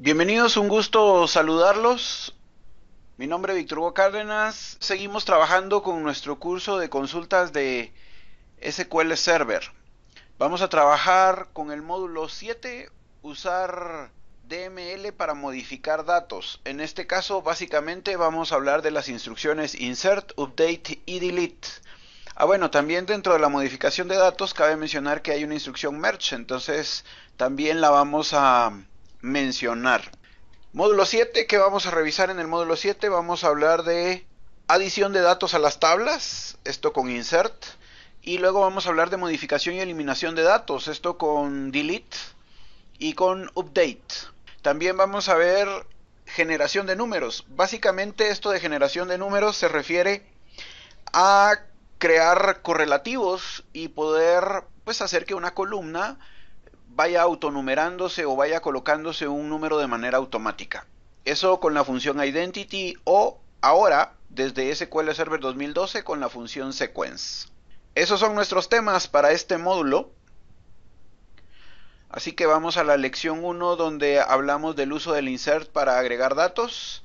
Bienvenidos, un gusto saludarlos. Mi nombre es Víctor Hugo Cárdenas. Seguimos trabajando con nuestro curso de consultas de SQL Server. Vamos a trabajar con el módulo 7, usar DML para modificar datos. En este caso, básicamente vamos a hablar de las instrucciones insert, update y delete. Bueno, también dentro de la modificación de datos cabe mencionar que hay una instrucción merge, entonces también la vamos a mencionar. Módulo 7, ¿qué vamos a revisar en el módulo 7? Vamos a hablar de adición de datos a las tablas, esto con insert, y luego vamos a hablar de modificación y eliminación de datos, esto con delete y con update. También vamos a ver generación de números. Básicamente esto de generación de números se refiere a crear correlativos y poder hacer que una columna vaya autonumerándose o vaya colocándose un número de manera automática. Eso con la función identity o ahora desde SQL Server 2012 con la función sequence. Esos son nuestros temas para este módulo. Así que vamos a la lección 1 donde hablamos del uso del insert para agregar datos.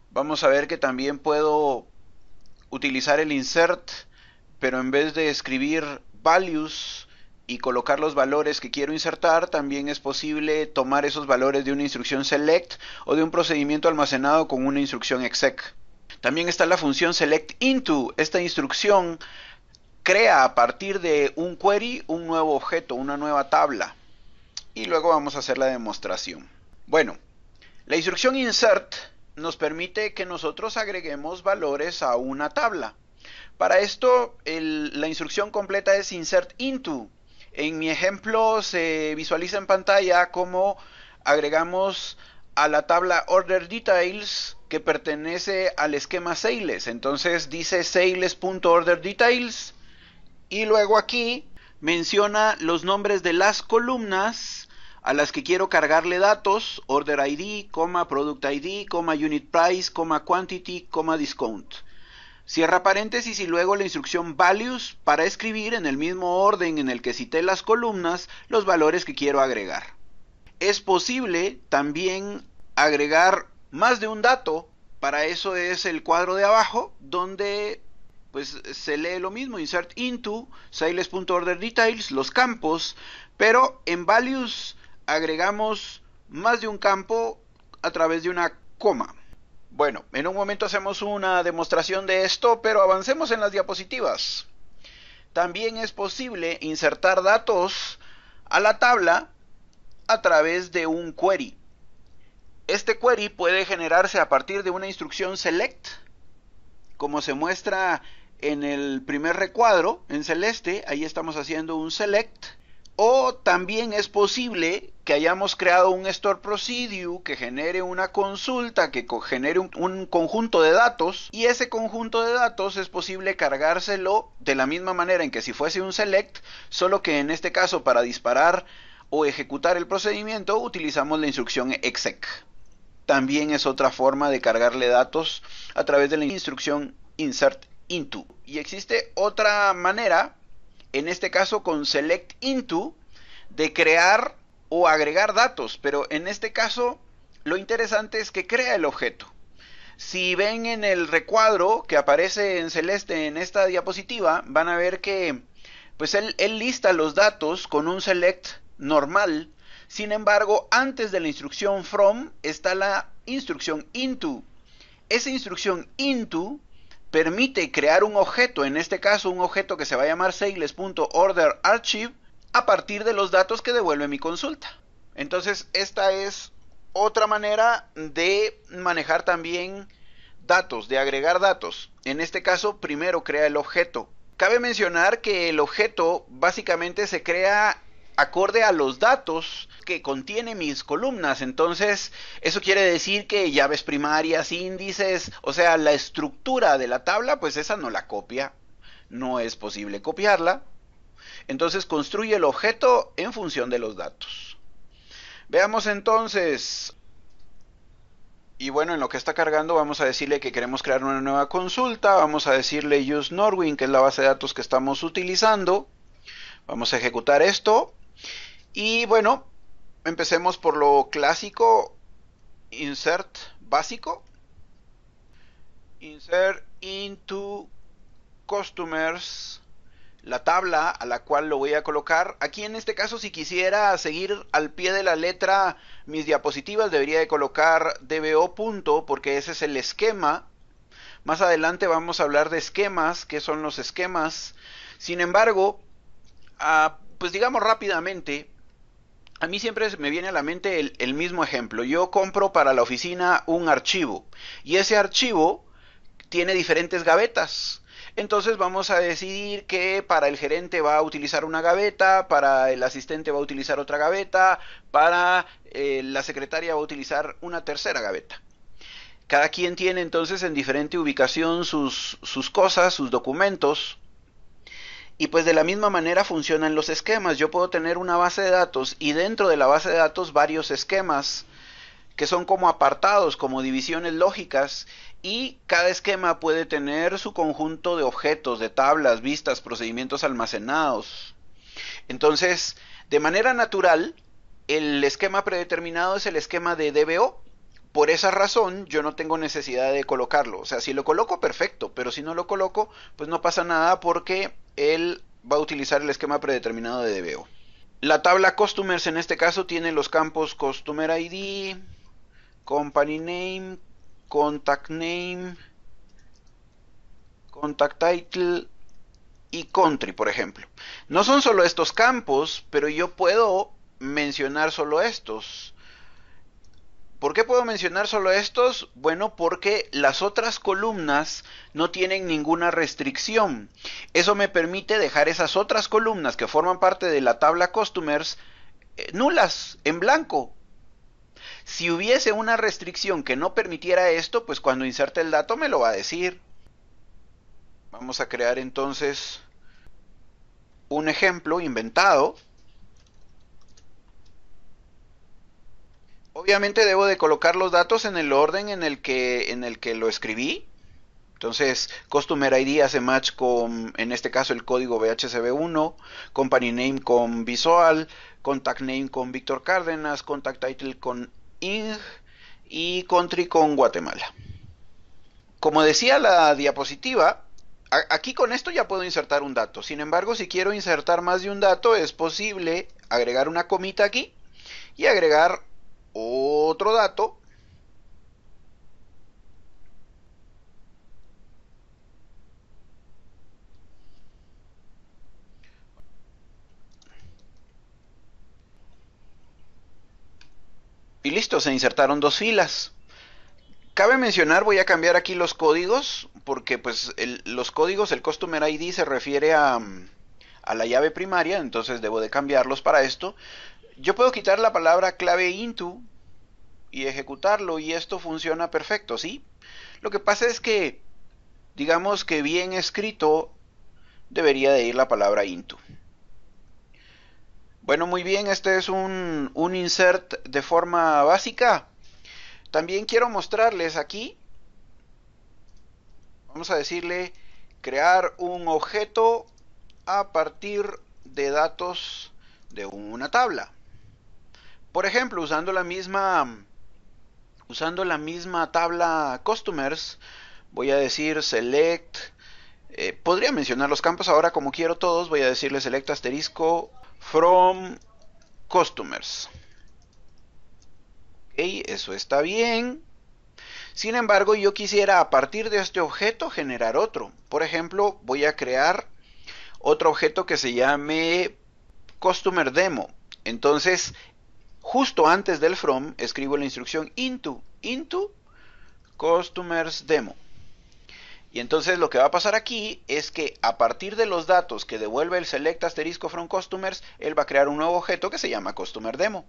Vamos a ver que también puedo utilizar el insert, pero en vez de escribir values y colocar los valores que quiero insertar, también es posible tomar esos valores de una instrucción select o de un procedimiento almacenado con una instrucción exec. También está la función select into. Esta instrucción crea a partir de un query un nuevo objeto, una nueva tabla. Y luego vamos a hacer la demostración. Bueno, la instrucción insert nos permite que nosotros agreguemos valores a una tabla. Para esto, la instrucción completa es insert into. En mi ejemplo se visualiza en pantalla cómo agregamos a la tabla order details que pertenece al esquema Sales. Entonces dice sales.order_details y luego aquí menciona los nombres de las columnas a las que quiero cargarle datos: order ID, product ID, unit price, quantity, discount. Cierra paréntesis y luego la instrucción values para escribir en el mismo orden en el que cité las columnas los valores que quiero agregar. Es posible también agregar más de un dato. Para eso es el cuadro de abajo donde se lee lo mismo: insert into, sales.order_details, los campos, pero en values agregamos más de un campo a través de una coma. Bueno, en un momento hacemos una demostración de esto, pero avancemos en las diapositivas. También es posible insertar datos a la tabla a través de un query. Este query puede generarse a partir de una instrucción select, como se muestra en el primer recuadro en celeste. Ahí estamos haciendo un select. O también es posible que hayamos creado un store procedure que genere una consulta, que genere un conjunto de datos, y ese conjunto de datos es posible cargárselo de la misma manera en que si fuese un select, solo que en este caso para disparar o ejecutar el procedimiento utilizamos la instrucción exec. También es otra forma de cargarle datos a través de la instrucción insert into. Y existe otra manera, en este caso con select into, de crear o agregar datos, pero en este caso lo interesante es que crea el objeto. Si ven en el recuadro que aparece en celeste en esta diapositiva, van a ver que él lista los datos con un select normal. Sin embargo, antes de la instrucción from está la instrucción into. Esa instrucción into permite crear un objeto, en este caso un objeto que se va a llamar sales.order_archive, a partir de los datos que devuelve mi consulta. Entonces esta es otra manera de manejar también datos, de agregar datos. En este caso primero crea el objeto. Cabe mencionar que el objeto básicamente se crea acorde a los datos que contiene mis columnas. Entonces eso quiere decir que llaves primarias, índices, o sea, la estructura de la tabla, pues esa no la copia, no es posible copiarla. Entonces construye el objeto en función de los datos. Veamos entonces. Y bueno, en lo que está cargando vamos a decirle que queremos crear una nueva consulta. Vamos a decirle use Norwin, que es la base de datos que estamos utilizando. Vamos a ejecutar esto. Y bueno, empecemos por lo clásico. insert básico, insert into customers, la tabla a la cual lo voy a colocar. Aquí en este caso, si quisiera seguir al pie de la letra mis diapositivas, debería de colocar dbo punto, porque ese es el esquema. Más adelante vamos a hablar de esquemas, qué son los esquemas. Sin embargo, pues digamos rápidamente, a mí siempre me viene a la mente el mismo ejemplo. Yo compro para la oficina un archivo y ese archivo tiene diferentes gavetas. Entonces vamos a decidir que para el gerente va a utilizar una gaveta, para el asistente va a utilizar otra gaveta, para la secretaria va a utilizar una tercera gaveta. Cada quien tiene entonces en diferente ubicación sus cosas, sus documentos. Y pues de la misma manera funcionan los esquemas. Yo puedo tener una base de datos y dentro de la base de datos varios esquemas que son como apartados, como divisiones lógicas, y cada esquema puede tener su conjunto de objetos, de tablas, vistas, procedimientos almacenados. Entonces, de manera natural, el esquema predeterminado es el esquema de DBO. Por esa razón, yo no tengo necesidad de colocarlo. O sea, si lo coloco, perfecto, pero si no lo coloco, pues no pasa nada porque él va a utilizar el esquema predeterminado de DBO. La tabla Customers en este caso tiene los campos Customer ID, Company Name, Contact Name, Contact Title y Country, por ejemplo. No son solo estos campos, pero yo puedo mencionar solo estos. ¿Por qué puedo mencionar solo estos? Bueno, porque las otras columnas no tienen ninguna restricción. Eso me permite dejar esas otras columnas que forman parte de la tabla Customers nulas, en blanco. Si hubiese una restricción que no permitiera esto, pues cuando inserte el dato me lo va a decir. Vamos a crear entonces un ejemplo inventado. Obviamente debo de colocar los datos en el orden en el que lo escribí. Entonces, Customer ID hace match con, en este caso, el código VHCB1, Company Name con Visual, Contact Name con Víctor Cárdenas, Contact Title con ING y Country con Guatemala. Como decía la diapositiva, aquí con esto ya puedo insertar un dato. Sin embargo, si quiero insertar más de un dato, es posible agregar una comita aquí y agregar otro dato. Y listo, se insertaron dos filas. Cabe mencionar, voy a cambiar aquí los códigos, porque pues los códigos, el Customer ID se refiere a la llave primaria, entonces debo de cambiarlos para esto. Yo puedo quitar la palabra clave into y ejecutarlo y esto funciona perfecto, ¿sí? Lo que pasa es que, digamos que bien escrito, debería de ir la palabra into. Bueno, muy bien, este es un insert de forma básica. También quiero mostrarles aquí, vamos a decirle, crear un objeto a partir de datos de una tabla. Por ejemplo, usando la misma tabla customers, voy a decir select, podría mencionar los campos ahora como quiero todos, voy a decirle select asterisco from customers. Ok, eso está bien. Sin embargo, yo quisiera a partir de este objeto generar otro. Por ejemplo, voy a crear otro objeto que se llame customer demo. Entonces, justo antes del from, escribo la instrucción into customers demo. Y entonces lo que va a pasar aquí es que a partir de los datos que devuelve el select asterisco from customers, él va a crear un nuevo objeto que se llama customer demo.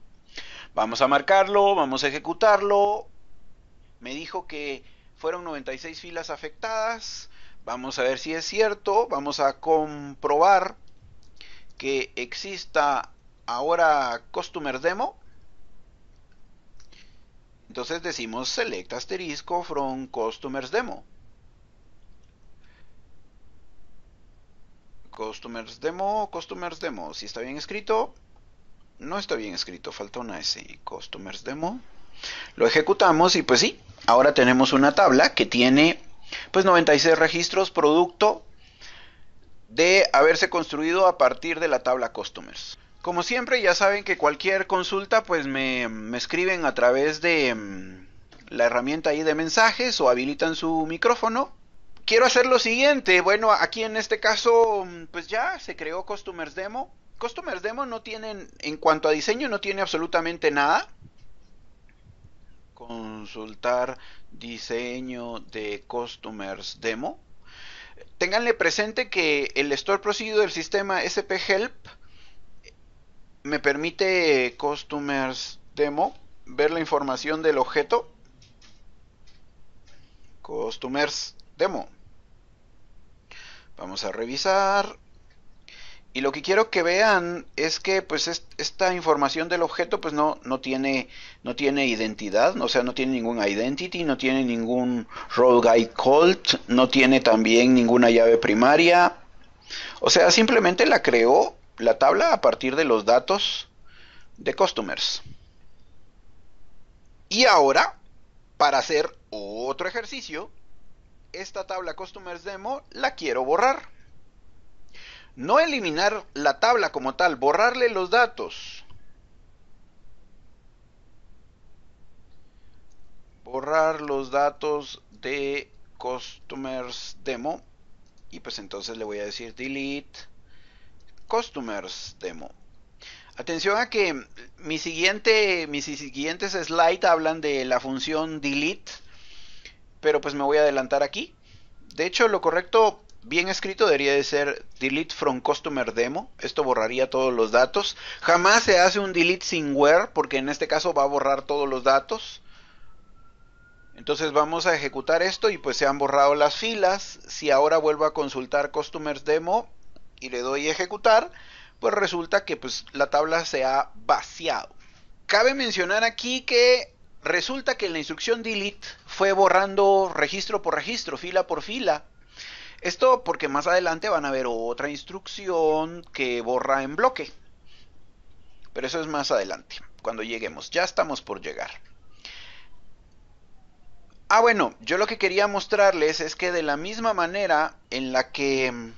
Vamos a marcarlo, vamos a ejecutarlo. Me dijo que fueron 96 filas afectadas. Vamos a ver si es cierto. Vamos a comprobar que exista ahora customer demo. Entonces decimos select asterisco from customers demo. Customers demo. Si está bien escrito, no está bien escrito, falta una S. Customers demo. Lo ejecutamos y pues sí, ahora tenemos una tabla que tiene pues 96 registros producto de haberse construido a partir de la tabla Customers. Como siempre, ya saben que cualquier consulta pues me escriben a través de la herramienta ahí de mensajes o habilitan su micrófono. Quiero hacer lo siguiente. Bueno, aquí en este caso pues ya se creó Customers Demo. Customers Demo no tienen, en cuanto a diseño, no tiene absolutamente nada. Consultar diseño de Customers Demo. Ténganle presente que el Store Procedure del sistema SP Help me permite Customers Demo ver la información del objeto Customers Demo. Vamos a revisar. Y lo que quiero que vean es que pues esta información del objeto pues no tiene identidad, o sea, no tiene ningún identity, no tiene ningún row guide called, no tiene también ninguna llave primaria. O sea, simplemente la creó la tabla a partir de los datos de customers. Y ahora, para hacer otro ejercicio, esta tabla customers demo la quiero borrar. No eliminar la tabla como tal, borrarle los datos. Borrar los datos de customers demo. Y pues entonces le voy a decir delete customers demo. Atención a que mis siguientes slides hablan de la función delete, pero pues me voy a adelantar aquí. De hecho, lo correcto, bien escrito, debería de ser delete from customer demo. Esto borraría todos los datos. Jamás se hace un delete sin where, porque en este caso va a borrar todos los datos. Entonces vamos a ejecutar esto y pues se han borrado las filas. Si ahora vuelvo a consultar customers demo y le doy ejecutar, pues resulta que pues la tabla se ha vaciado. Cabe mencionar aquí que resulta que la instrucción delete fue borrando registro por registro, fila por fila. Esto porque más adelante van a ver otra instrucción que borra en bloque. Pero eso es más adelante, cuando lleguemos. Ya estamos por llegar. Bueno, yo lo que quería mostrarles es que de la misma manera en la que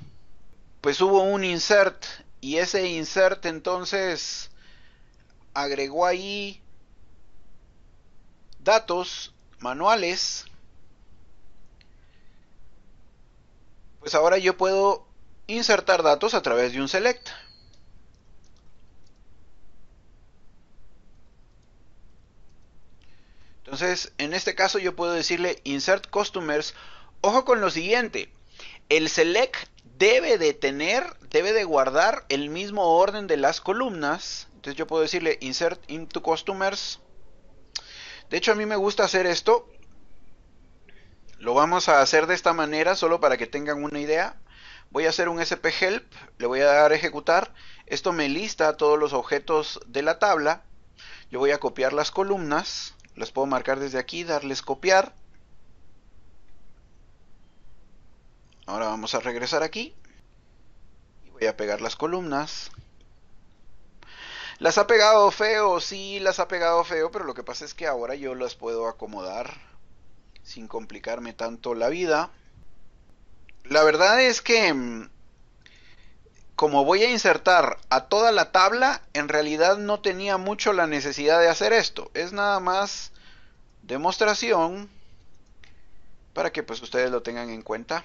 pues hubo un insert y ese insert entonces agregó ahí datos manuales, pues ahora yo puedo insertar datos a través de un select. Entonces, en este caso yo puedo decirle insert customers. Ojo con lo siguiente, el select debe de guardar el mismo orden de las columnas. Entonces yo puedo decirle insert into customers. De hecho, a mí me gusta hacer esto. Lo vamos a hacer de esta manera solo para que tengan una idea. Voy a hacer un SP help, le voy a dar a ejecutar. Esto me lista todos los objetos de la tabla. Yo voy a copiar las columnas. Las puedo marcar desde aquí, darles copiar. Ahora vamos a regresar aquí. Y voy a pegar las columnas. ¿Las ha pegado feo? Sí, las ha pegado feo, pero lo que pasa es que ahora yo las puedo acomodar sin complicarme tanto la vida. La verdad es que como voy a insertar a toda la tabla, en realidad no tenía mucho la necesidad de hacer esto. Es nada más demostración para que pues ustedes lo tengan en cuenta.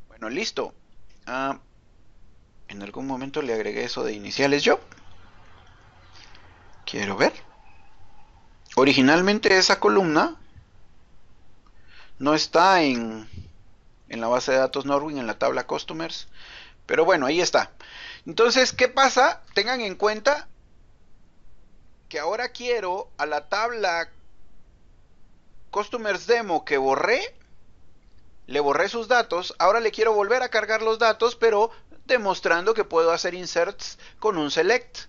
Bueno, listo. En algún momento le agregué eso de iniciales yo. Quiero ver. Originalmente esa columna no está en la base de datos Norwin, en la tabla Customers. Pero bueno, ahí está. Entonces, ¿qué pasa? Tengan en cuenta que ahora quiero a la tabla Customers Demo que borré, le borré sus datos, ahora le quiero volver a cargar los datos, pero demostrando que puedo hacer inserts con un select.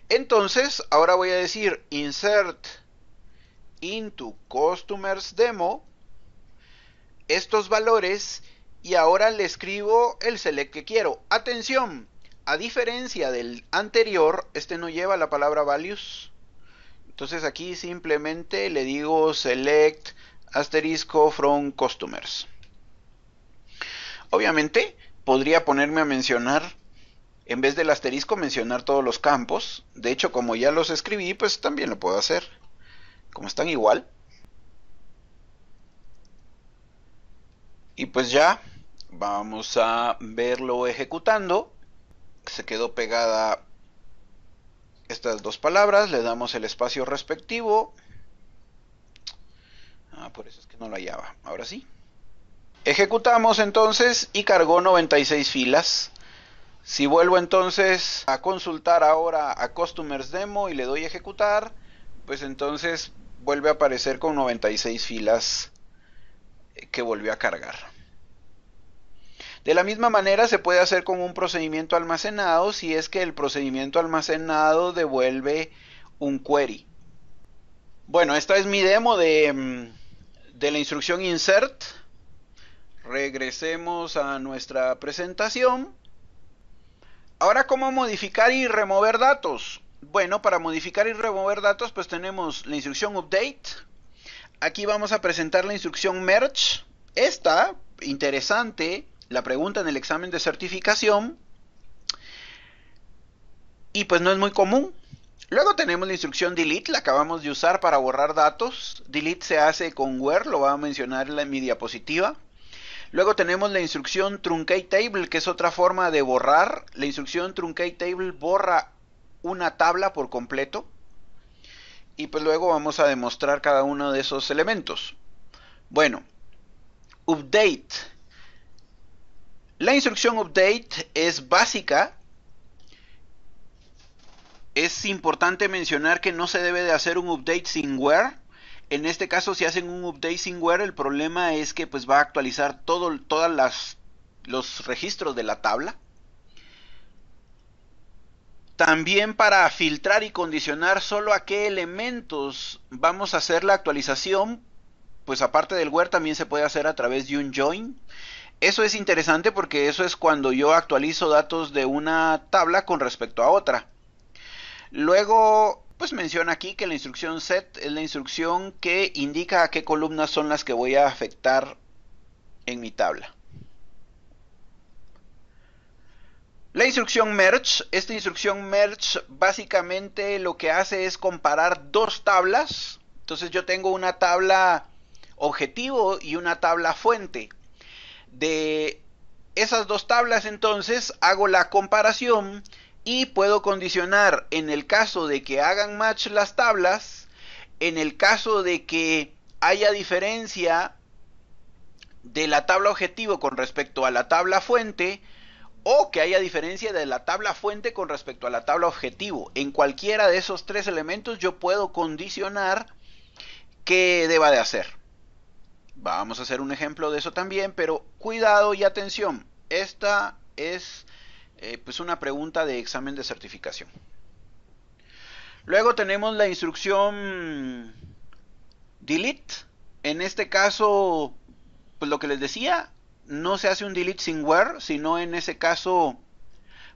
Entonces, ahora voy a decir insert into customers demo estos valores y ahora le escribo el select que quiero. Atención, a diferencia del anterior, este no lleva la palabra values. Entonces aquí simplemente le digo select asterisco from customers. Obviamente podría ponerme a mencionar, en vez del asterisco, mencionar todos los campos. De hecho, como ya los escribí, pues también lo puedo hacer. Como están igual. Y pues ya, vamos a verlo ejecutando. Se quedó pegada estas dos palabras, le damos el espacio respectivo. Por eso es que no lo hallaba. Ahora sí. Ejecutamos entonces y cargó 96 filas. Si vuelvo entonces a consultar ahora a Customers Demo y le doy ejecutar, pues entonces vuelve a aparecer con 96 filas que volvió a cargar. De la misma manera se puede hacer con un procedimiento almacenado si es que el procedimiento almacenado devuelve un query. Bueno, esta es mi demo de la instrucción insert. Regresemos a nuestra presentación. Ahora, ¿cómo modificar y remover datos? Bueno, para modificar y remover datos pues tenemos la instrucción update. Aquí vamos a presentar la instrucción merge. Esta, interesante, la pregunta en el examen de certificación. Y pues no es muy común. Luego tenemos la instrucción delete, la acabamos de usar para borrar datos. Delete se hace con where, lo va a mencionar en mi diapositiva. Luego tenemos la instrucción truncate table, que es otra forma de borrar. La instrucción truncate table borra una tabla por completo. Y pues luego vamos a demostrar cada uno de esos elementos. Bueno, update. La instrucción update es básica. Es importante mencionar que no se debe de hacer un update sin where. En este caso, si hacen un update sin where, el problema es que pues va a actualizar todos los registros de la tabla. También para filtrar y condicionar solo a qué elementos vamos a hacer la actualización, pues aparte del where también se puede hacer a través de un join. Eso es interesante porque eso es cuando yo actualizo datos de una tabla con respecto a otra. Luego, pues menciona aquí que la instrucción set es la instrucción que indica a qué columnas son las que voy a afectar en mi tabla. La instrucción merge, esta instrucción merge básicamente lo que hace es comparar dos tablas. Entonces yo tengo una tabla objetivo y una tabla fuente. De esas dos tablas entonces hago la comparación y puedo condicionar en el caso de que hagan match las tablas, en el caso de que haya diferencia de la tabla objetivo con respecto a la tabla fuente, o que haya diferencia de la tabla fuente con respecto a la tabla objetivo. En cualquiera de esos tres elementos yo puedo condicionar qué deba de hacer. Vamos a hacer un ejemplo de eso también, pero cuidado y atención. Esta es pues una pregunta de examen de certificación. Luego tenemos la instrucción delete. En este caso, pues lo que les decía, no se hace un delete sin where, sino en ese caso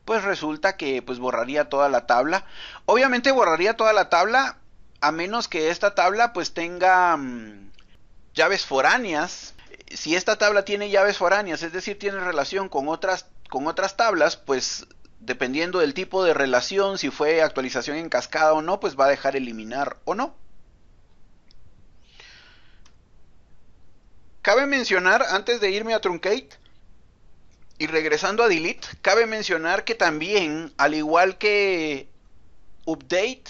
pues resulta que pues borraría toda la tabla. Obviamente borraría toda la tabla a menos que esta tabla pues tenga llaves foráneas. Si esta tabla tiene llaves foráneas, es decir, tiene relación con otras tablas, pues dependiendo del tipo de relación, si fue actualización en cascada o no, pues va a dejar eliminar o no. Cabe mencionar, antes de irme a truncate y regresando a delete, cabe mencionar que también, al igual que update,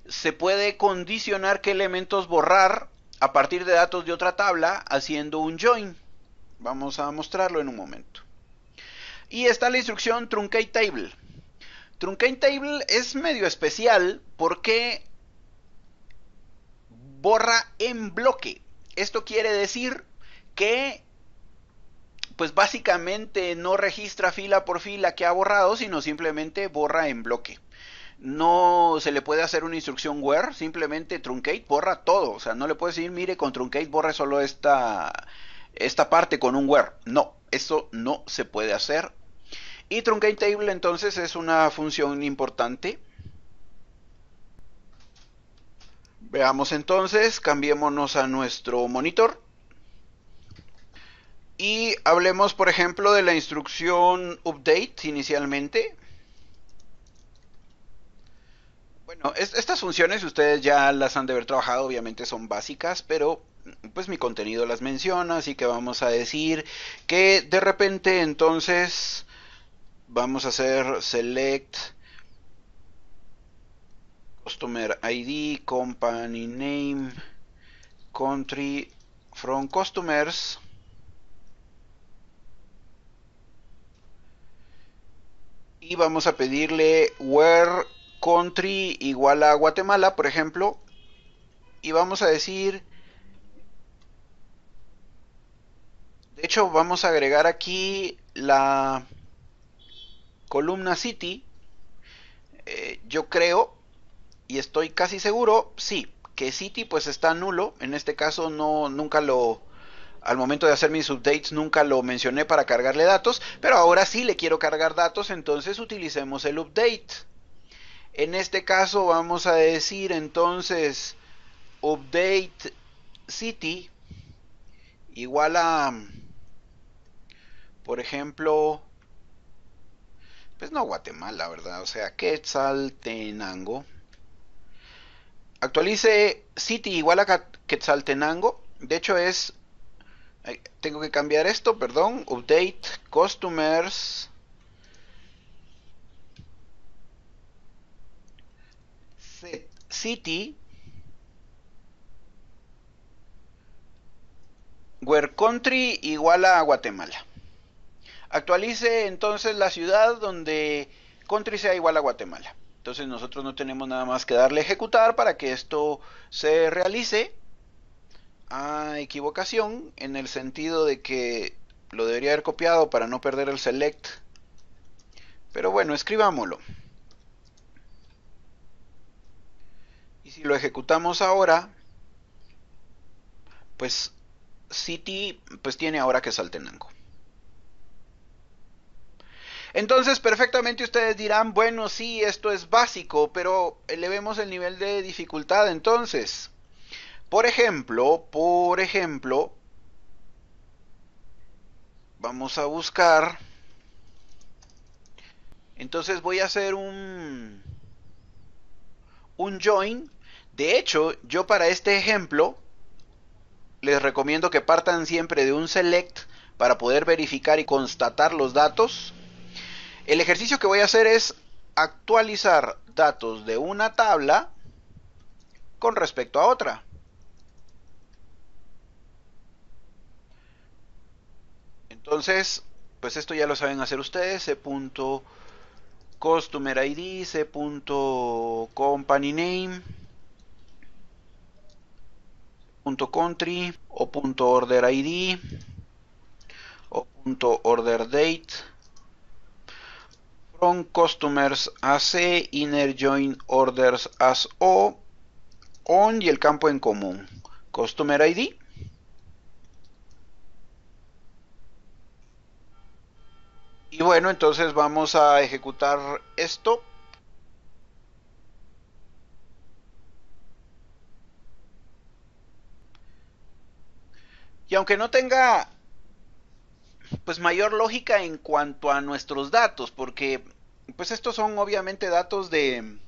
se puede condicionar qué elementos borrar a partir de datos de otra tabla haciendo un join. Vamos a mostrarlo en un momento. Y está la instrucción truncate table. Truncate table es medio especial porque borra en bloque. Esto quiere decir que pues básicamente no registra fila por fila que ha borrado, sino simplemente borra en bloque. No se le puede hacer una instrucción where, simplemente truncate borra todo. O sea, no le puedes decir, mire, con truncate borre solo esta parte con un where. No, eso no se puede hacer. Y truncate table entonces es una función importante. Veamos entonces, cambiémonos a nuestro monitor y hablemos, por ejemplo, de la instrucción update inicialmente. Bueno, estas funciones ustedes ya las han de haber trabajado, obviamente son básicas, pero pues mi contenido las menciona, así que vamos a decir que de repente entonces vamos a hacer select customer ID, company name, country from customers. Y vamos a pedirle where country igual a Guatemala, por ejemplo. Y vamos a decir, de hecho vamos a agregar aquí la columna city. Yo creo y estoy casi seguro, sí, que city pues está nulo. En este caso no, nunca lo, al momento de hacer mis updates nunca lo mencioné para cargarle datos, pero ahora sí le quiero cargar datos, entonces utilicemos el update. En este caso vamos a decir entonces update city igual a, por ejemplo, pues no Guatemala, ¿verdad? O sea, Quetzaltenango. Actualice city igual a Quetzaltenango. De hecho es, tengo que cambiar esto, perdón. Update customers set city where country igual a Guatemala. Actualice entonces la ciudad donde country sea igual a Guatemala. Entonces nosotros no tenemos nada más que darle a ejecutar para que esto se realice a equivocación, en el sentido de que lo debería haber copiado para no perder el select. Pero bueno, escribámoslo. Y si lo ejecutamos ahora, pues city pues tiene ahora Quetzaltenango. Entonces, perfectamente ustedes dirán, bueno, sí, esto es básico, pero elevemos el nivel de dificultad entonces. Por ejemplo, vamos a buscar. Entonces voy a hacer un join. De hecho, yo para este ejemplo les recomiendo que partan siempre de un select para poder verificar y constatar los datos. El ejercicio que voy a hacer es actualizar datos de una tabla con respecto a otra. Entonces, pues esto ya lo saben hacer ustedes. C.customer ID, C.company name, .country o .order ID o .order date. From customers AC, inner join orders as O, on y el campo en común. Customer ID. Y bueno, entonces vamos a ejecutar esto. Y aunque no tenga pues mayor lógica en cuanto a nuestros datos, porque pues estos son obviamente datos de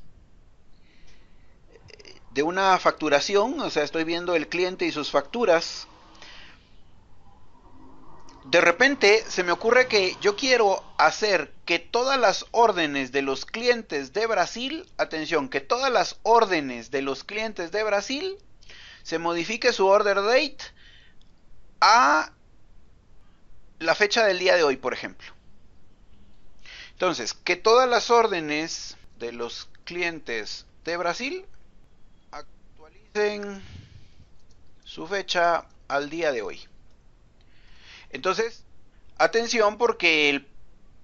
una facturación, o sea, estoy viendo el cliente y sus facturas. De repente se me ocurre que yo quiero hacer que todas las órdenes de los clientes de Brasil, atención, que todas las órdenes de los clientes de Brasil se modifique su order date a la fecha del día de hoy, por ejemplo. Entonces, que todas las órdenes de los clientes de Brasil actualicen su fecha al día de hoy. Entonces, atención porque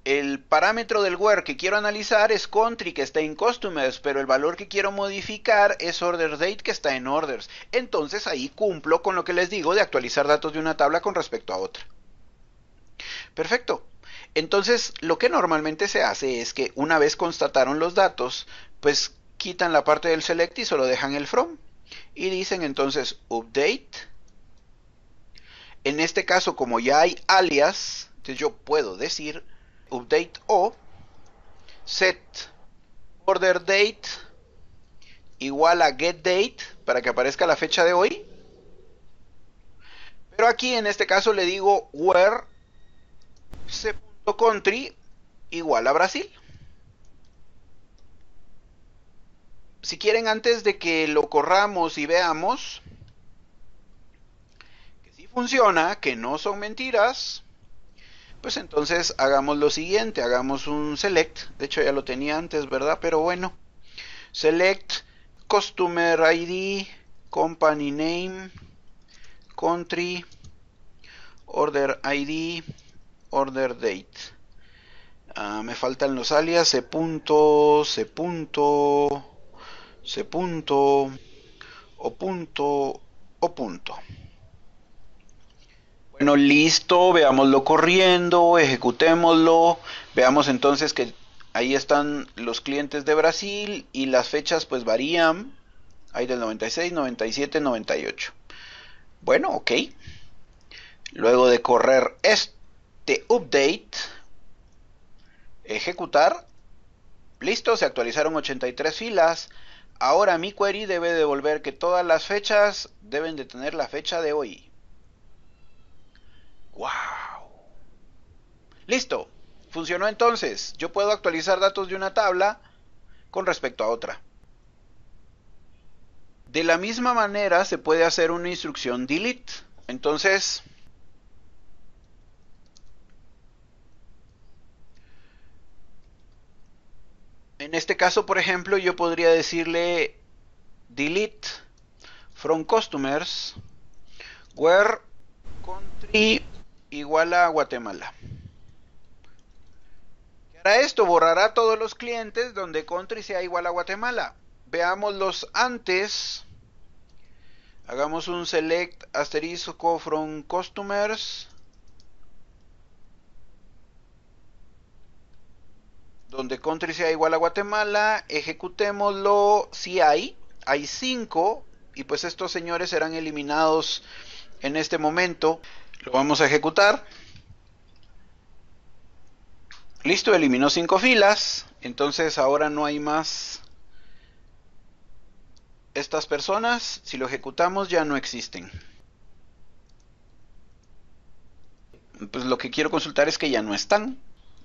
el parámetro del where que quiero analizar es country que está en customers, pero el valor que quiero modificar es order date que está en orders. Entonces ahí cumplo con lo que les digo de actualizar datos de una tabla con respecto a otra. Perfecto. Entonces lo que normalmente se hace es que una vez constataron los datos, pues quitan la parte del select y solo dejan el from. y dicen entonces update. En este caso, como ya hay alias, entonces yo puedo decir update o set order date igual a get date para que aparezca la fecha de hoy. Pero aquí en este caso le digo where c.country igual a Brasil. Si quieren, antes de que lo corramos y veamos que sí funciona, que no son mentiras, pues entonces hagamos lo siguiente, hagamos un select. De hecho ya lo tenía antes, ¿verdad? Pero bueno, select customer ID, company name, country, order ID, order date. Me faltan los alias, c punto, c punto, c punto, o punto, o punto. Bueno, listo, veámoslo corriendo, ejecutémoslo, veamos entonces que ahí están los clientes de Brasil y las fechas pues varían, hay del 96, 97, 98. Bueno, ok. Luego de correr este update, ejecutar, listo, se actualizaron 83 filas. Ahora mi query debe devolver que todas las fechas deben de tener la fecha de hoy. ¡Wow! Listo, funcionó entonces. Yo puedo actualizar datos de una tabla con respecto a otra. De la misma manera se puede hacer una instrucción delete. Entonces, en este caso, por ejemplo, yo podría decirle delete from customers where country igual a Guatemala. ¿Qué hará esto? Borrará todos los clientes donde country sea igual a Guatemala. Veámoslos antes. Hagamos un select asterisco from customers donde country sea igual a Guatemala. Ejecutémoslo. Si hay 5 y pues estos señores serán eliminados en este momento. Lo vamos a ejecutar. Listo, eliminó 5 filas. Entonces ahora no hay más estas personas. Si lo ejecutamos ya no existen. Pues lo que quiero consultar es que ya no están.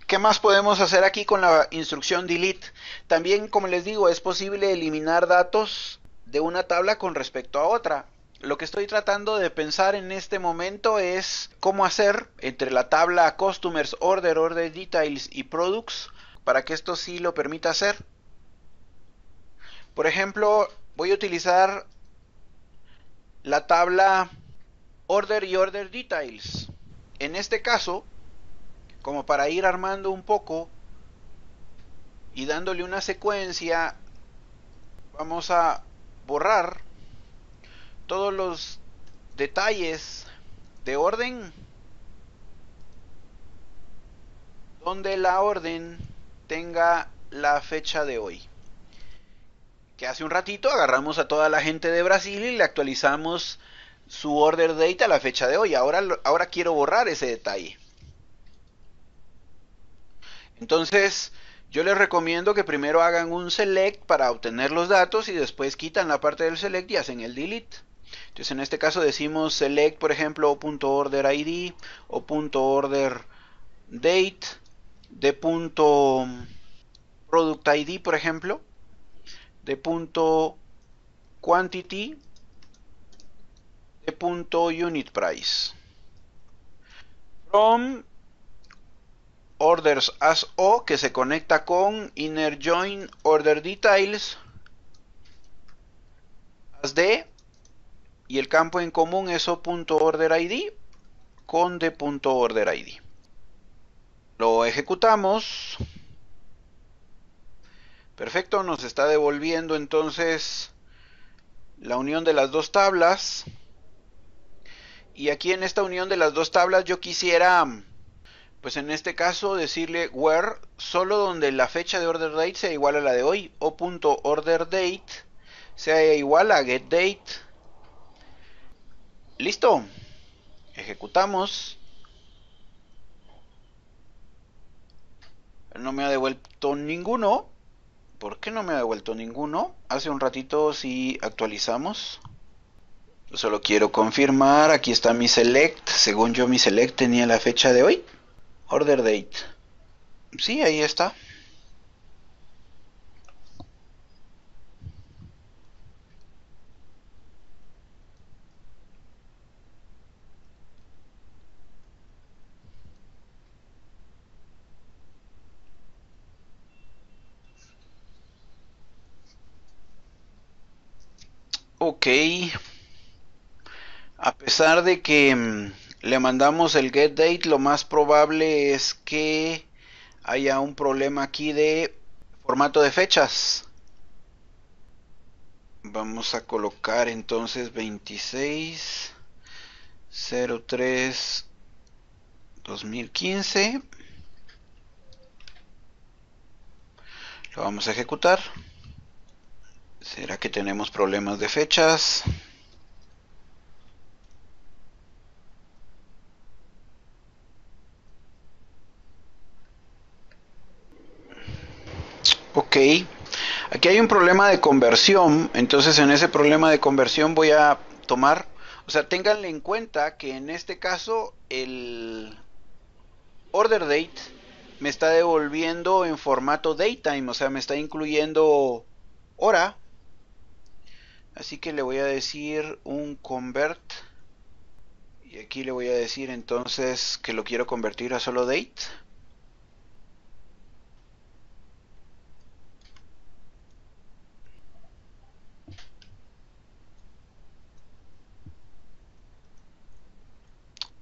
¿Qué más podemos hacer aquí con la instrucción delete? También, como les digo, es posible eliminar datos de una tabla con respecto a otra. Lo que estoy tratando de pensar en este momento es cómo hacer entre la tabla Customers, Order, Order Details y Products para que esto sí lo permita hacer. Por ejemplo, voy a utilizar la tabla Order y Order Details. En este caso, como para ir armando un poco y dándole una secuencia, vamos a borrar todos los detalles de orden donde la orden tenga la fecha de hoy. Que hace un ratito agarramos a toda la gente de Brasil y le actualizamos su order date a la fecha de hoy. Ahora quiero borrar ese detalle. Entonces, yo les recomiendo que primero hagan un select para obtener los datos y después quitan la parte del select y hacen el delete. Entonces, en este caso decimos select, por ejemplo, .order_id o .order_date de .product_id, por ejemplo, de .quantity, de .unit_price. From orders as o, que se conecta con inner join order details as de, y el campo en común es o.order_id con de.order_id. Lo ejecutamos. Perfecto, nos está devolviendo entonces la unión de las dos tablas. Y aquí en esta unión de las dos tablas yo quisiera, pues en este caso, decirle where solo donde la fecha de order date sea igual a la de hoy, o.order date sea igual a getDate. Listo. Ejecutamos. No me ha devuelto ninguno. ¿Por qué no me ha devuelto ninguno? Hace un ratito sí actualizamos. Solo quiero confirmar. Aquí está mi select. Según yo mi select tenía la fecha de hoy. Order date. Sí, ahí está. Ok. A pesar de que le mandamos el getDate, lo más probable es que haya un problema aquí de formato de fechas. Vamos a colocar entonces 26/03/2015. Lo vamos a ejecutar. ¿Será que tenemos problemas de fechas? Ok. Aquí hay un problema de conversión. Entonces en ese problema de conversión voy a tomar... O sea, ténganle en cuenta que en este caso el order date me está devolviendo en formato datetime. O sea, me está incluyendo hora. Así que le voy a decir un convert. Y aquí le voy a decir entonces que lo quiero convertir a solo date.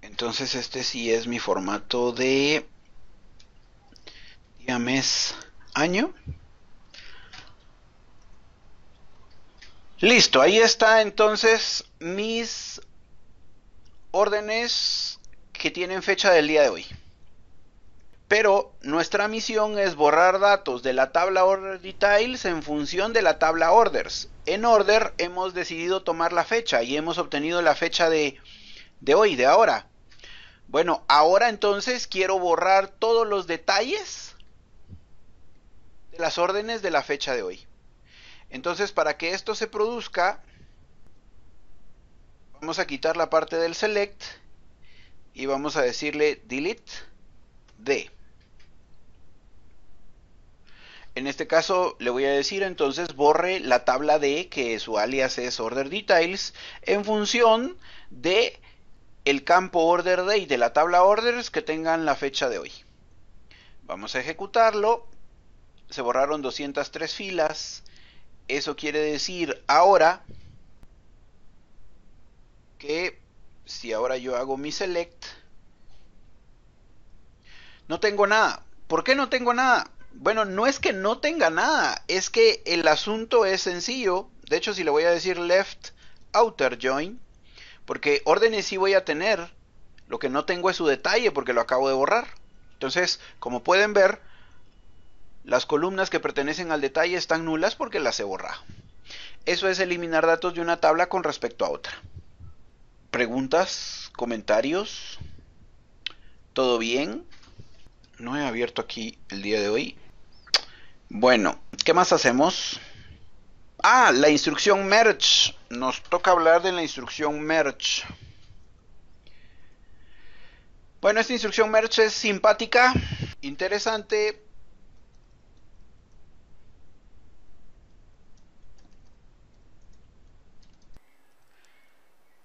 Entonces este sí es mi formato de día, mes, año. Listo, ahí está entonces mis órdenes que tienen fecha del día de hoy. Pero nuestra misión es borrar datos de la tabla order details en función de la tabla orders. En order hemos decidido tomar la fecha y hemos obtenido la fecha de hoy, de ahora. Bueno, ahora entonces quiero borrar todos los detalles de las órdenes de la fecha de hoy. Entonces, para que esto se produzca, vamos a quitar la parte del select y vamos a decirle delete D. En este caso le voy a decir entonces borre la tabla D, que su alias es order details, en función de el campo order date de la tabla orders que tengan la fecha de hoy. Vamos a ejecutarlo. Se borraron 203 filas. Eso quiere decir ahora que si ahora yo hago mi select, no tengo nada. ¿Por qué no tengo nada? Bueno, no es que no tenga nada, es que el asunto es sencillo. De hecho, si le voy a decir left outer join, porque órdenes sí voy a tener, lo que no tengo es su detalle porque lo acabo de borrar. Entonces, como pueden ver, las columnas que pertenecen al detalle están nulas porque las he borrado. Eso es eliminar datos de una tabla con respecto a otra. ¿Preguntas? ¿Comentarios? ¿Todo bien? No he abierto aquí el día de hoy. Bueno, ¿qué más hacemos? Ah, la instrucción merge. Nos toca hablar de la instrucción merge. Bueno, esta instrucción merge es simpática, interesante.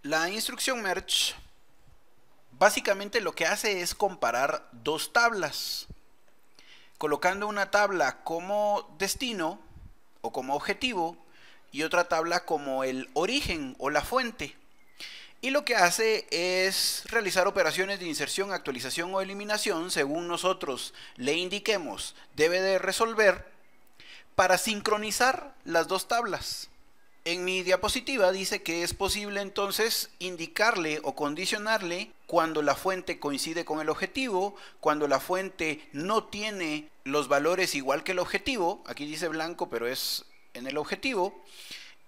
La instrucción merge básicamente lo que hace es comparar dos tablas, colocando una tabla como destino o como objetivo y otra tabla como el origen o la fuente. Y lo que hace es realizar operaciones de inserción, actualización o eliminación según nosotros le indiquemos debe de resolver para sincronizar las dos tablas. En mi diapositiva dice que es posible entonces indicarle o condicionarle cuando la fuente coincide con el objetivo, cuando la fuente no tiene los valores igual que el objetivo, aquí dice blanco pero es en el objetivo,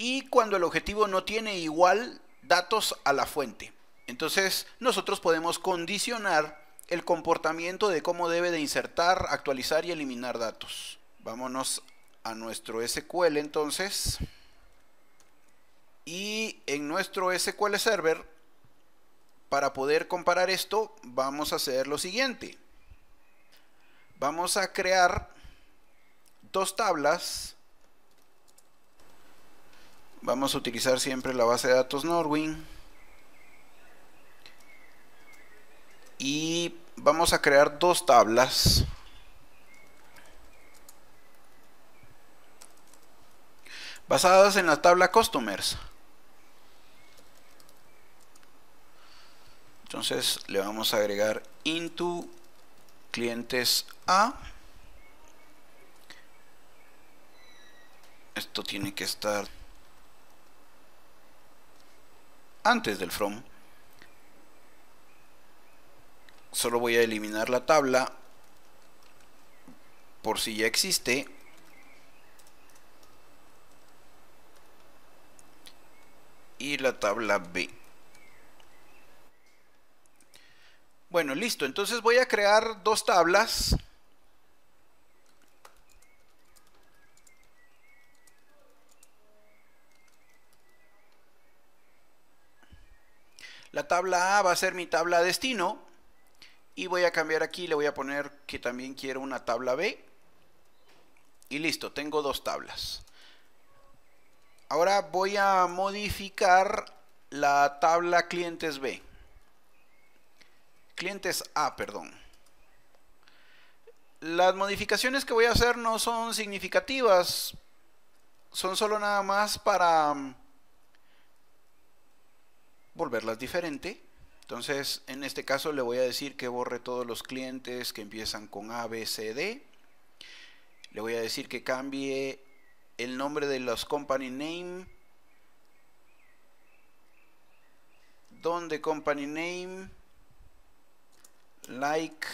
y cuando el objetivo no tiene igual datos a la fuente. Entonces nosotros podemos condicionar el comportamiento de cómo debe de insertar, actualizar y eliminar datos. Vámonos a nuestro SQL entonces. Y en nuestro SQL Server, para poder comparar esto, vamos a hacer lo siguiente. Vamos a crear dos tablas. Vamos a utilizar siempre la base de datos Norwin. Y vamos a crear dos tablas. Basadas en la tabla Customers. Entonces le vamos a agregar into clientes A. Esto tiene que estar antes del from. Solo voy a eliminar la tabla por si ya existe. Y la tabla B. Bueno, listo. Entonces voy a crear dos tablas. La tabla A va a ser mi tabla destino. Y voy a cambiar aquí, le voy a poner que también quiero una tabla B. Y listo, tengo dos tablas. Ahora voy a modificar la tabla clientes B. Clientes A, perdón. Las modificaciones que voy a hacer no son significativas. Son solo nada más para volverlas diferente. Entonces, en este caso le voy a decir que borre todos los clientes que empiezan con A, B, C, D. Le voy a decir que cambie el nombre de los company name, donde company name, like,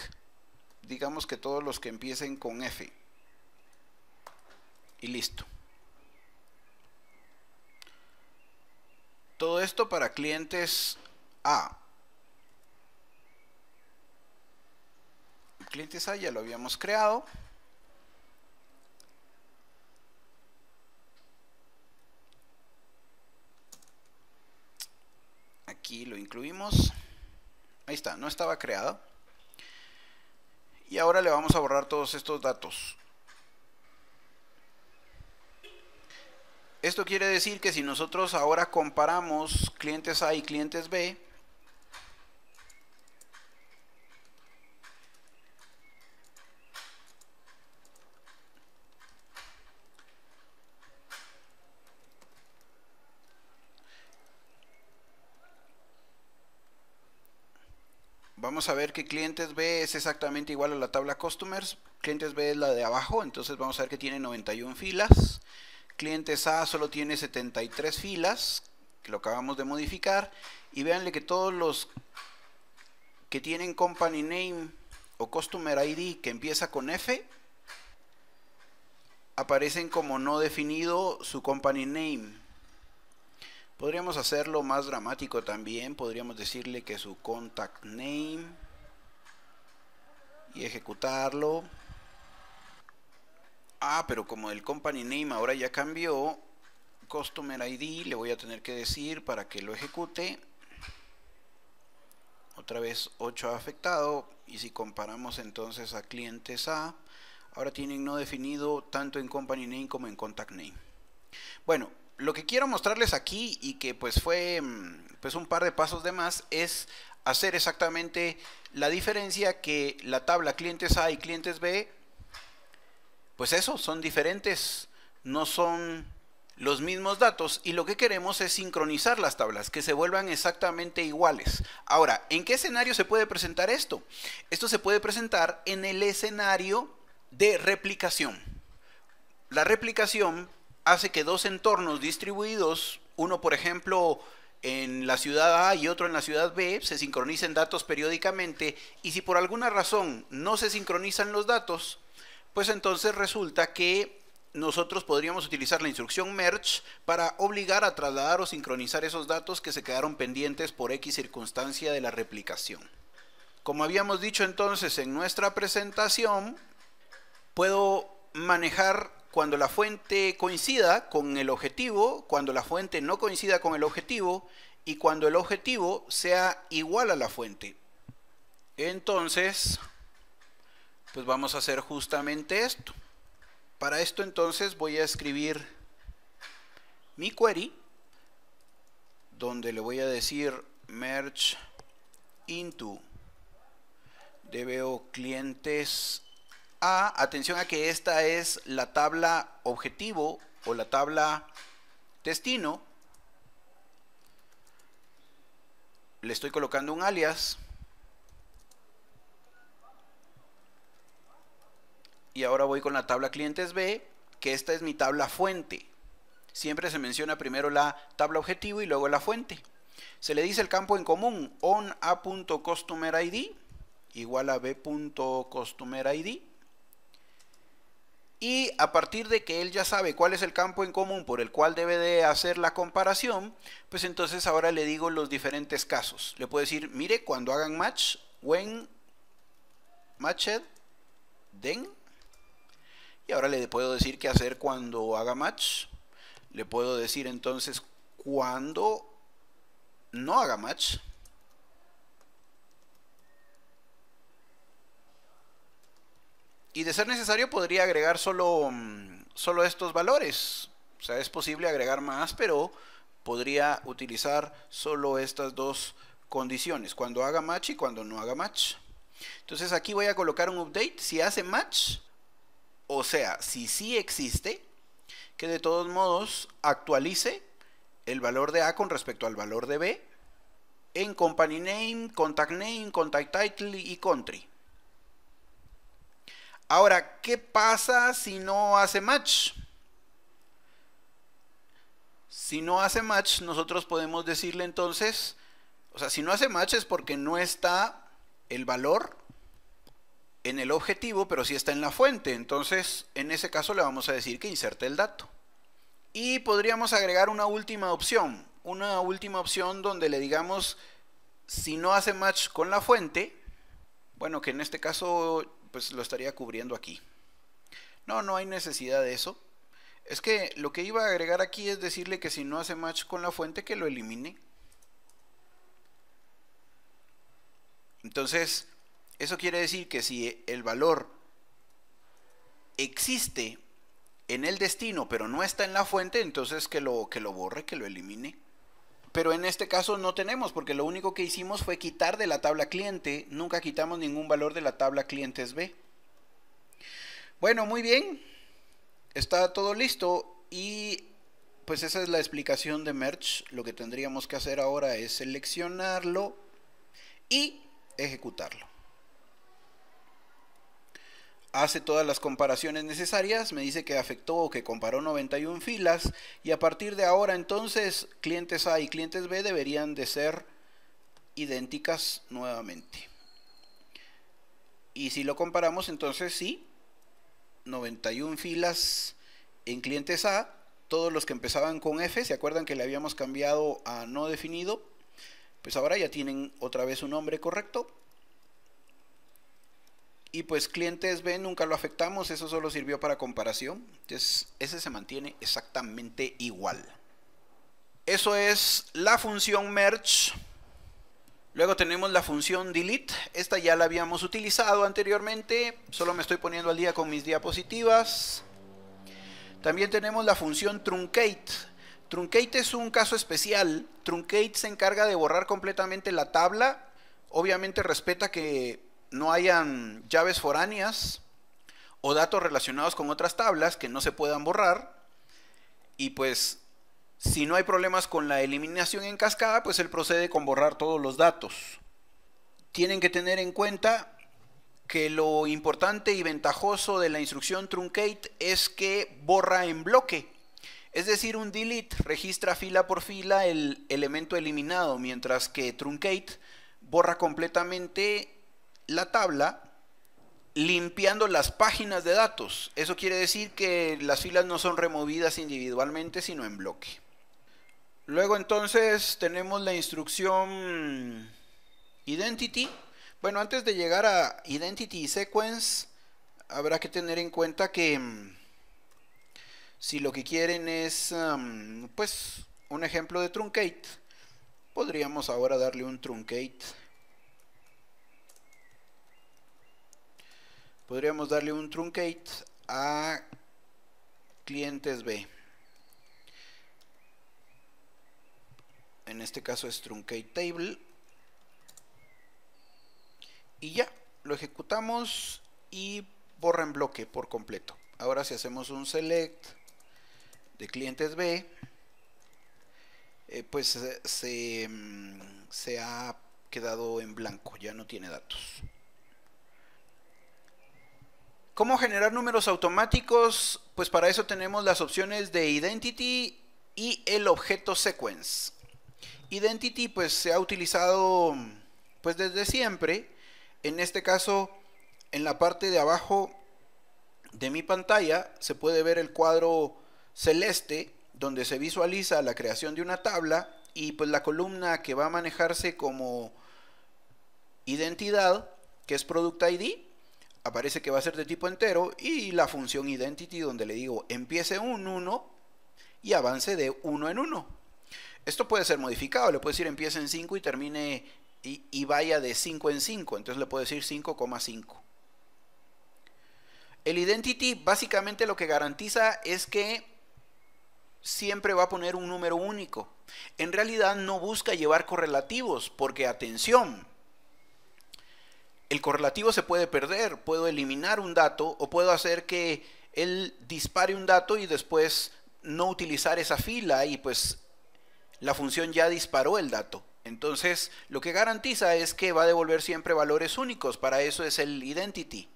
digamos que todos los que empiecen con F. Y listo. Todo esto para clientes A. Clientes A ya lo habíamos creado. Aquí lo incluimos. Ahí está, no estaba creado. Y ahora le vamos a borrar todos estos datos. Esto quiere decir que si nosotros ahora comparamos clientes A y clientes B, vamos a ver que clientes B es exactamente igual a la tabla Customers. Clientes B es la de abajo, entonces vamos a ver que tiene 91 filas. Clientes A solo tiene 73 filas, que lo acabamos de modificar. Y véanle que todos los que tienen Company Name o Customer ID que empieza con F, aparecen como no definido su Company Name. Podríamos hacerlo más dramático también, podríamos decirle que su contact name y ejecutarlo. Pero como el company name ahora ya cambió, customer ID le voy a tener que decir para que lo ejecute. Otra vez 8 afectado, y si comparamos entonces a clientes A, ahora tienen no definido tanto en company name como en contact name. Bueno, lo que quiero mostrarles aquí, y que pues fue pues un par de pasos de más, es hacer exactamente la diferencia, que la tabla clientes A y clientes B, pues eso, son diferentes, no son los mismos datos, y lo que queremos es sincronizar las tablas, que se vuelvan exactamente iguales. Ahora, ¿en qué escenario se puede presentar esto? Esto se puede presentar en el escenario de replicación. La replicación hace que dos entornos distribuidos, uno por ejemplo en la ciudad A y otro en la ciudad B, se sincronicen datos periódicamente, y si por alguna razón no se sincronizan los datos, pues entonces resulta que nosotros podríamos utilizar la instrucción merge para obligar a trasladar o sincronizar esos datos que se quedaron pendientes por X circunstancia de la replicación. Como habíamos dicho entonces en nuestra presentación, puedo manejar cuando la fuente coincida con el objetivo, cuando la fuente no coincida con el objetivo y cuando el objetivo sea igual a la fuente. Entonces, pues vamos a hacer justamente esto. Para esto entonces voy a escribir mi query, donde le voy a decir merge into DBO clientes A. Atención a que esta es la tabla objetivo o la tabla destino. Le estoy colocando un alias. Y ahora voy con la tabla clientes B, que esta es mi tabla fuente. Siempre se menciona primero la tabla objetivo y luego la fuente. Se le dice el campo en común, on a.customerID igual a b.customerID. Y a partir de que él ya sabe cuál es el campo en común por el cual debe de hacer la comparación, pues entonces ahora le digo los diferentes casos. Le puedo decir, mire, cuando hagan match, when matched, then. Y ahora le puedo decir qué hacer cuando haga match. Le puedo decir entonces cuando no haga match. Y de ser necesario podría agregar solo estos valores. O sea, es posible agregar más, pero podría utilizar solo estas dos condiciones, cuando haga match y cuando no haga match. Entonces aquí voy a colocar un update. Si hace match, o sea, si sí existe, que de todos modos actualice el valor de A con respecto al valor de B en company name, contact title y country. Ahora, ¿qué pasa si no hace match? Si no hace match, nosotros podemos decirle entonces, o sea, si no hace match es porque no está el valor en el objetivo, pero sí está en la fuente. Entonces, en ese caso le vamos a decir que inserte el dato. Y podríamos agregar una última opción donde le digamos, si no hace match con la fuente, bueno, que en este caso pues lo estaría cubriendo aquí. No hay necesidad de eso. Es que lo que iba a agregar aquí es decirle que si no hace match con la fuente, que lo elimine. Entonces, eso quiere decir que si el valor existe en el destino, pero no está en la fuente, entonces que lo borre, que lo elimine. Pero en este caso no tenemos, porque lo único que hicimos fue quitar de la tabla cliente, nunca quitamos ningún valor de la tabla clientes B. Bueno, muy bien, está todo listo y pues esa es la explicación de merge. Lo que tendríamos que hacer ahora es seleccionarlo y ejecutarlo. Hace todas las comparaciones necesarias, me dice que afectó o que comparó 91 filas y a partir de ahora entonces clientes A y clientes B deberían de ser idénticas nuevamente. Y si lo comparamos entonces sí, 91 filas en clientes A, todos los que empezaban con F, ¿se acuerdan que le habíamos cambiado a no definido? Pues ahora ya tienen otra vez un nombre correcto. Y pues clientes B nunca lo afectamos, eso solo sirvió para comparación. Entonces ese se mantiene exactamente igual. Eso es la función merge. Luego tenemos la función delete. Esta ya la habíamos utilizado anteriormente, solo me estoy poniendo al día con mis diapositivas. También tenemos la función truncate. Truncate es un caso especial. Truncate se encarga de borrar completamente la tabla. Obviamente respeta que no hayan llaves foráneas o datos relacionados con otras tablas que no se puedan borrar. Y pues si no hay problemas con la eliminación en cascada, pues él procede con borrar todos los datos. Tienen que tener en cuenta que lo importante y ventajoso de la instrucción truncate es que borra en bloque. Es decir, un delete registra fila por fila el elemento eliminado, mientras que truncate borra completamente la tabla, limpiando las páginas de datos. Eso quiere decir que las filas no son removidas individualmente, sino en bloque. Luego entonces tenemos la instrucción identity. Bueno, antes de llegar a identity y sequence, habrá que tener en cuenta que si lo que quieren es pues un ejemplo de truncate, podríamos ahora darle un truncate. Podríamos darle un truncate a clientes B. En este caso es truncate table. Y ya, lo ejecutamos y borra en bloque por completo. Ahora si hacemos un select de clientes B, pues se ha quedado en blanco, ya no tiene datos. ¿Cómo generar números automáticos? Pues para eso tenemos las opciones de Identity y el objeto Sequence. Identity pues se ha utilizado pues desde siempre. En este caso, en la parte de abajo de mi pantalla se puede ver el cuadro celeste donde se visualiza la creación de una tabla y pues la columna que va a manejarse como identidad, que es Product ID, aparece que va a ser de tipo entero, y la función identity donde le digo empiece un 1 y avance de 1 en 1. Esto puede ser modificado, le puedo decir empiece en 5 y termine y vaya de 5 en 5, entonces le puedo decir 5,5. El identity básicamente lo que garantiza es que siempre va a poner un número único. En realidad no busca llevar correlativos, porque atención, el correlativo se puede perder, puedo eliminar un dato o puedo hacer que él dispare un dato y después no utilizar esa fila y pues la función ya disparó el dato. Entonces lo que garantiza es que va a devolver siempre valores únicos, para eso es el identity.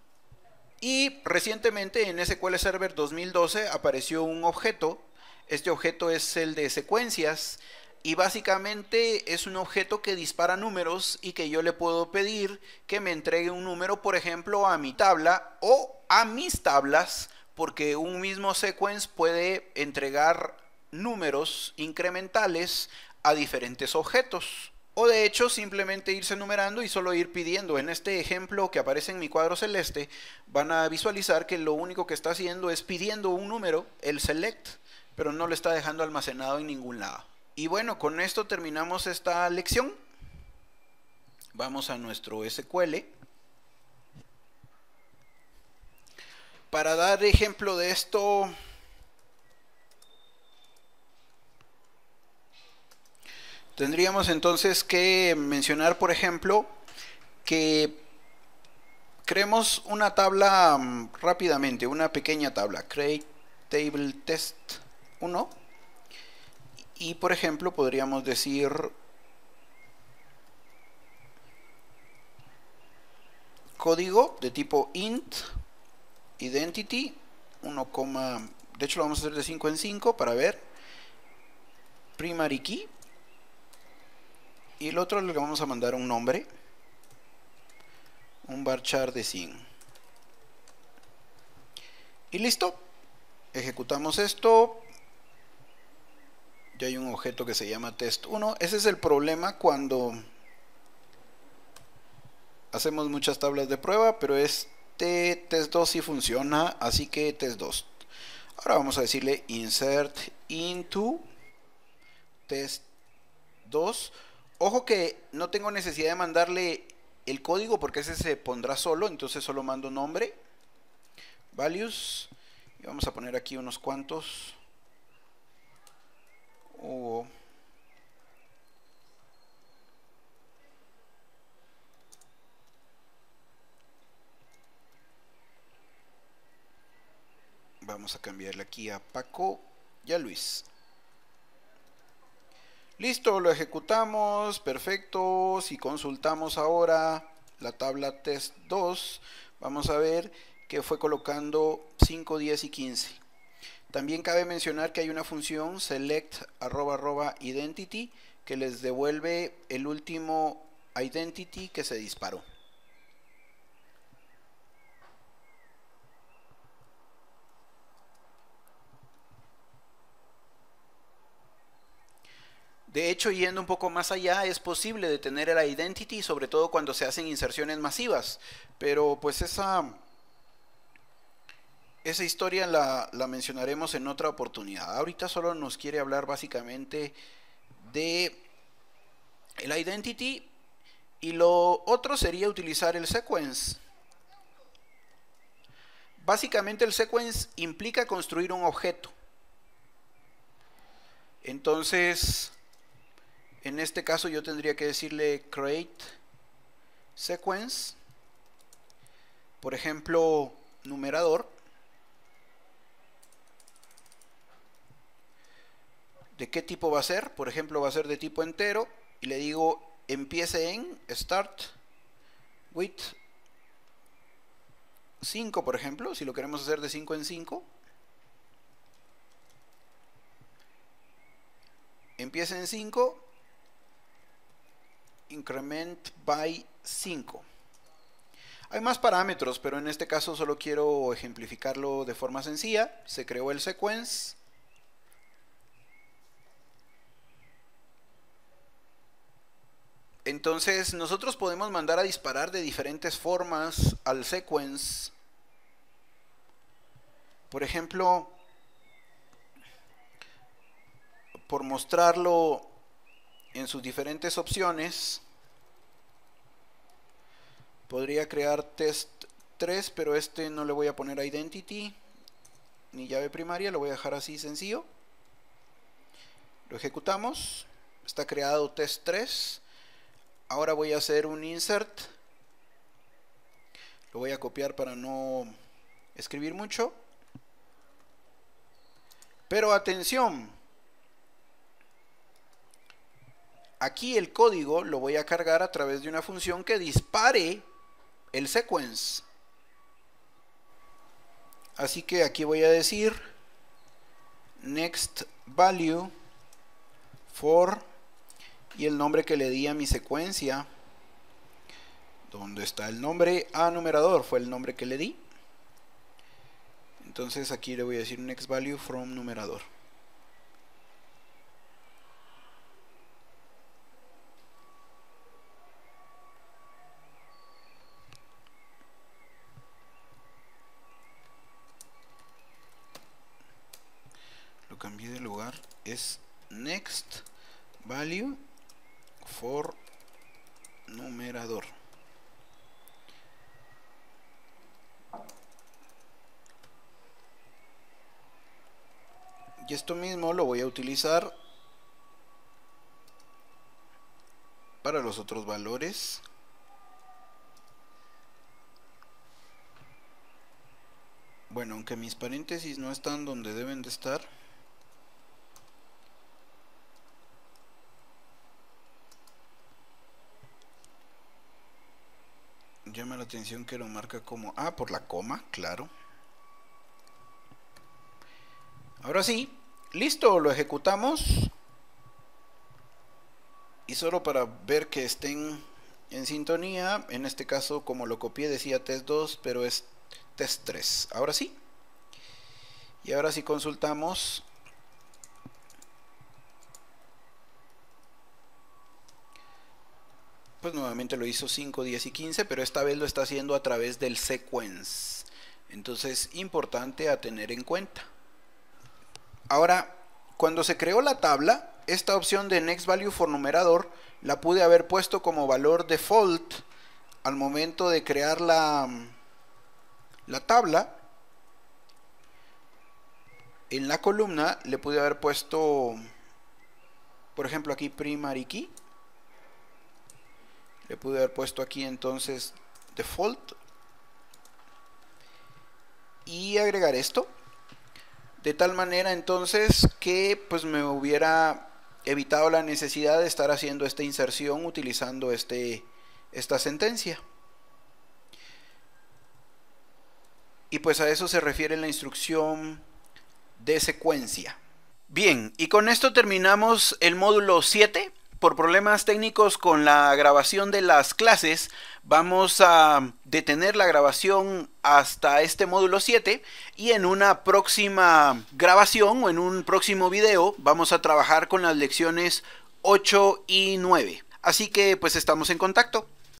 Y recientemente en SQL Server 2012 apareció un objeto. Este objeto es el de secuencias y básicamente es un objeto que dispara números y que yo le puedo pedir que me entregue un número, por ejemplo, a mi tabla o a mis tablas, porque un mismo sequence puede entregar números incrementales a diferentes objetos. O de hecho simplemente irse numerando y solo ir pidiendo. En este ejemplo que aparece en mi cuadro celeste, van a visualizar que lo único que está haciendo es pidiendo un número, el select, pero no lo está dejando almacenado en ningún lado. Y bueno, con esto terminamos esta lección. Vamos a nuestro SQL. Para dar ejemplo de esto, tendríamos entonces que mencionar, por ejemplo, que creemos una tabla rápidamente, una pequeña tabla, create table test 1, y por ejemplo podríamos decir código de tipo int identity 1, de hecho lo vamos a hacer de 5 en 5 para ver, primary key, y el otro le vamos a mandar un nombre, un varchar de 100, y listo. Ejecutamos esto. Ya hay un objeto que se llama test1. Ese es el problema cuando hacemos muchas tablas de prueba, pero este test2 sí funciona, así que test2. Ahora vamos a decirle insert into test2. Ojo que no tengo necesidad de mandarle el código porque ese se pondrá solo, entonces solo mando nombre, values, y vamos a poner aquí unos cuantos. Vamos a cambiarle aquí a Paco y a Luis. Listo, lo ejecutamos, perfecto. Si consultamos ahora la tabla test2, vamos a ver que fue colocando 5, 10 y 15. También cabe mencionar que hay una función select @identity que les devuelve el último identity que se disparó. De hecho, yendo un poco más allá, es posible detener el identity, sobre todo cuando se hacen inserciones masivas. Pero pues esa historia la mencionaremos en otra oportunidad. Ahorita solo nos quiere hablar básicamente de el identity, y lo otro sería utilizar el sequence. Básicamente el sequence implica construir un objeto. Entonces, en este caso yo tendría que decirle create sequence, por ejemplo, numerador. ¿De qué tipo va a ser? Por ejemplo, va a ser de tipo entero, y le digo empiece en start with 5, por ejemplo, si lo queremos hacer de 5 en 5. Empiece en 5, increment by 5. Hay más parámetros, pero en este caso solo quiero ejemplificarlo de forma sencilla. Se creó el sequence. Entonces nosotros podemos mandar a disparar de diferentes formas al sequence. Por ejemplo, por mostrarlo en sus diferentes opciones, podría crear test 3, pero este no le voy a poner identity ni llave primaria, lo voy a dejar así sencillo. Lo ejecutamos, está creado test 3. Ahora voy a hacer un insert. Lo voy a copiar para no escribir mucho. Pero atención, aquí el código lo voy a cargar a través de una función que dispare el sequence. Así que aquí voy a decir next value for, y el nombre que le di a mi secuencia. ¿Dónde está el nombre? Numerador fue el nombre que le di. Entonces aquí le voy a decir next value from numerador. Lo cambié de lugar, es next value for numerador. Y esto mismo lo voy a utilizar para los otros valores. Bueno, aunque mis paréntesis no están donde deben de estar, llama la atención que lo marca como por la coma, claro. Ahora sí, listo, lo ejecutamos. Y solo para ver que estén en sintonía, en este caso como lo copié decía test 2, pero es test 3. Ahora sí. Y ahora sí consultamos. Pues nuevamente lo hizo 5, 10 y 15, pero esta vez lo está haciendo a través del sequence. Entonces, importante a tener en cuenta. Ahora, cuando se creó la tabla, esta opción de next value for numerador la pude haber puesto como valor default al momento de crear la tabla. En la columna le pude haber puesto, por ejemplo, aquí primary key. Le pude haber puesto aquí entonces default y agregar esto, de tal manera entonces que pues me hubiera evitado la necesidad de estar haciendo esta inserción utilizando esta sentencia. Y pues a eso se refiere la instrucción de secuencia. Bien, y con esto terminamos el módulo 7. Por problemas técnicos con la grabación de las clases, vamos a detener la grabación hasta este módulo 7 y en una próxima grabación o en un próximo video vamos a trabajar con las lecciones 8 y 9. Así que pues estamos en contacto.